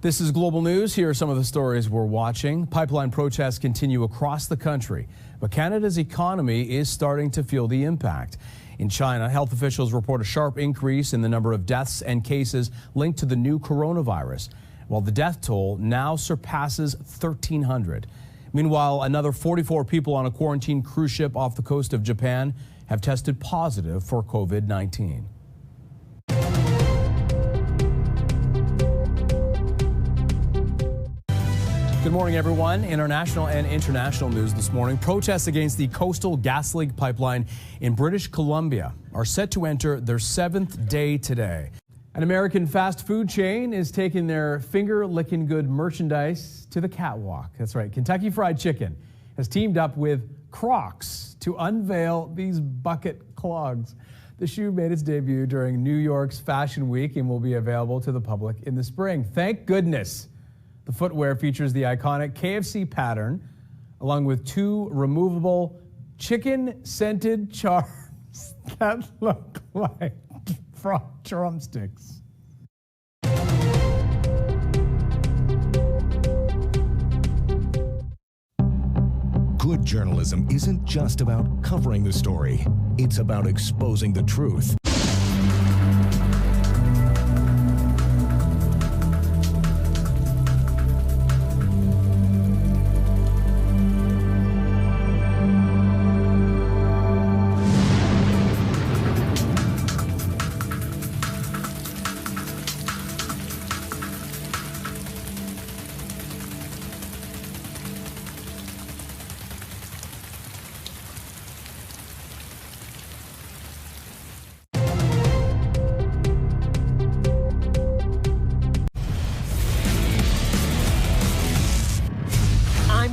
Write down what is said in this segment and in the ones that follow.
This is Global News. Here are some of the stories we're watching. Pipeline protests continue across the country, but Canada's economy is starting to feel the impact. In China, health officials report a sharp increase in the number of deaths and cases linked to the new coronavirus, while the death toll now surpasses 1,300. Meanwhile, another 44 people on a quarantine cruise ship off the coast of Japan have tested positive for COVID-19. Good morning, everyone. International and international news this morning. Protests against the Coastal GasLink pipeline in British Columbia are set to enter their 7th day today. An American fast food chain is taking their finger-licking good merchandise to the catwalk. That's right. Kentucky Fried Chicken has teamed up with Crocs to unveil these bucket clogs. The shoe made its debut during New York's Fashion Week and will be available to the public in the spring. Thank goodness. The footwear features the iconic KFC pattern, along with 2 removable chicken-scented charms that look like frog drumsticks. Good journalism isn't just about covering the story. It's about exposing the truth.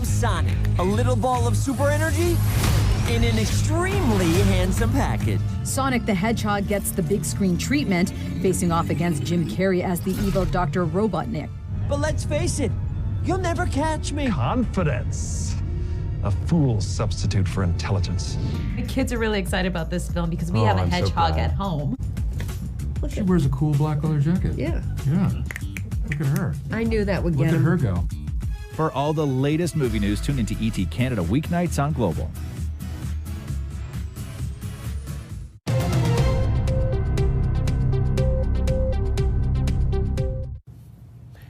Sonic, a little ball of super energy in an extremely handsome package. Sonic the Hedgehog gets the big screen treatment, facing off against Jim Carrey as the evil Dr. Robotnik. But let's face it, you'll never catch me. Confidence. A fool's substitute for intelligence. The kids are really excited about this film because we have a hedgehog at home. She wears a cool black leather jacket. Yeah. Yeah. Look at her. I knew that would get Look at him. her go. For all the latest movie news, tune into ET Canada weeknights on Global.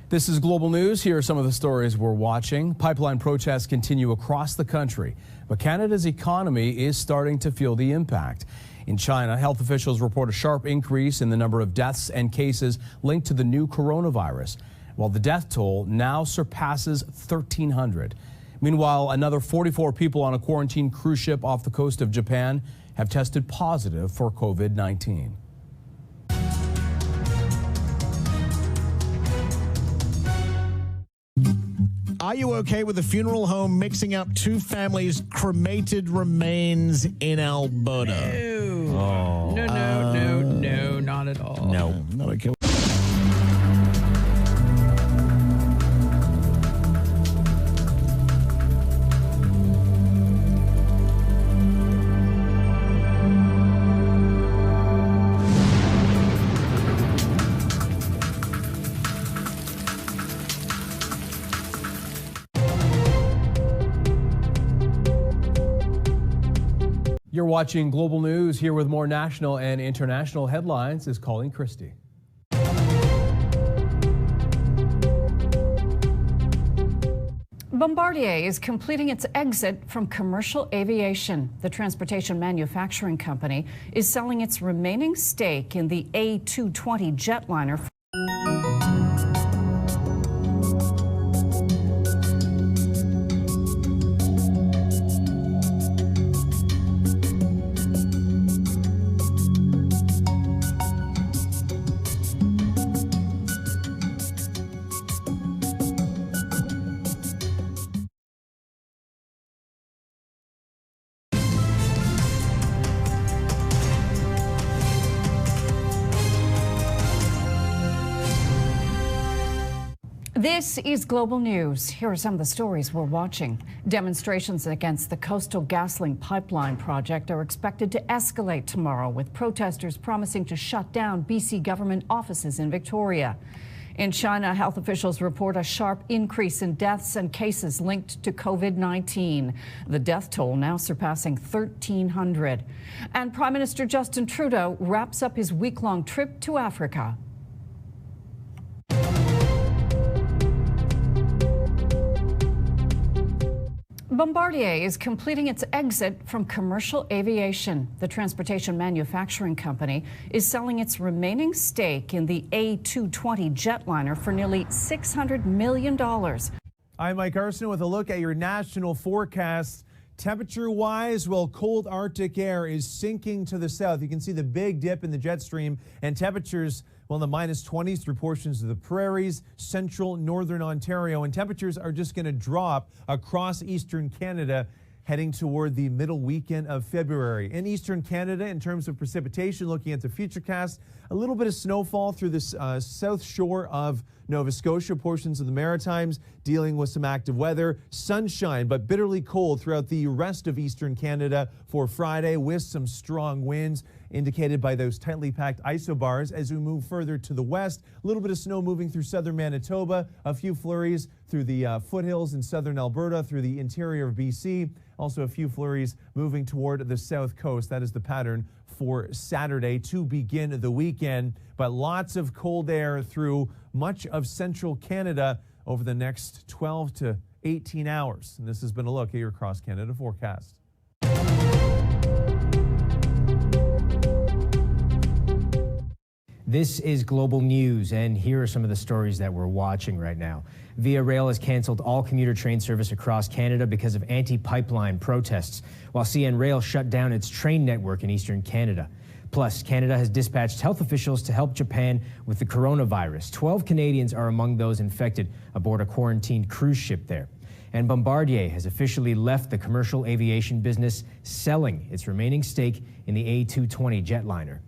This is Global News. Here are some of the stories we're watching. Pipeline protests continue across the country, but Canada's economy is starting to feel the impact. In China, health officials report a sharp increase in the number of deaths and cases linked to the new coronavirus, while the death toll now surpasses 1,300. Meanwhile, another 44 people on a quarantine cruise ship off the coast of Japan have tested positive for COVID-19. Are you okay with a funeral home mixing up 2 families' cremated remains in Alberta? No, not at all. No, not okay. You're watching Global News. Here with more national and international headlines is Colleen Christie. Bombardier is completing its exit from commercial aviation. The transportation manufacturing company is selling its remaining stake in the A220 jetliner. This is Global News. Here are some of the stories we're watching. Demonstrations against the Coastal GasLink pipeline project are expected to escalate tomorrow, with protesters promising to shut down BC government offices in Victoria. In China, health officials report a sharp increase in deaths and cases linked to COVID-19. The death toll now surpassing 1,300. And Prime Minister Justin Trudeau wraps up his week-long trip to Africa. Bombardier is completing its exit from commercial aviation. The transportation manufacturing company is selling its remaining stake in the A220 jetliner for nearly $600 million. I'm Mike Arsenault with a look at your national forecast. Temperature-wise, well, cold Arctic air is sinking to the south. You can see the big dip in the jet stream, and temperatures, well, in the -20s through portions of the prairies, central, northern Ontario, and temperatures are just going to drop across eastern Canada heading toward the middle weekend of February. In eastern Canada, in terms of precipitation, looking at the futurecast, a little bit of snowfall through the south shore of Nova Scotia, portions of the Maritimes, dealing with some active weather. Sunshine, but bitterly cold throughout the rest of eastern Canada for Friday, with some strong winds indicated by those tightly packed isobars. As we move further to the west, a little bit of snow moving through southern Manitoba, a few flurries through the foothills in southern Alberta, through the interior of BC. Also a few flurries moving toward the south coast. That is the pattern for Saturday to begin the weekend. But lots of cold air through much of central Canada over the next 12 to 18 hours. And this has been a look at your Cross Canada forecast. This is Global News, and here are some of the stories that we're watching right now. Via Rail has canceled all commuter train service across Canada because of anti-pipeline protests, while CN Rail shut down its train network in eastern Canada. Plus, Canada has dispatched health officials to help Japan with the coronavirus. 12 Canadians are among those infected aboard a quarantined cruise ship there. And Bombardier has officially left the commercial aviation business, selling its remaining stake in the A220 jetliner.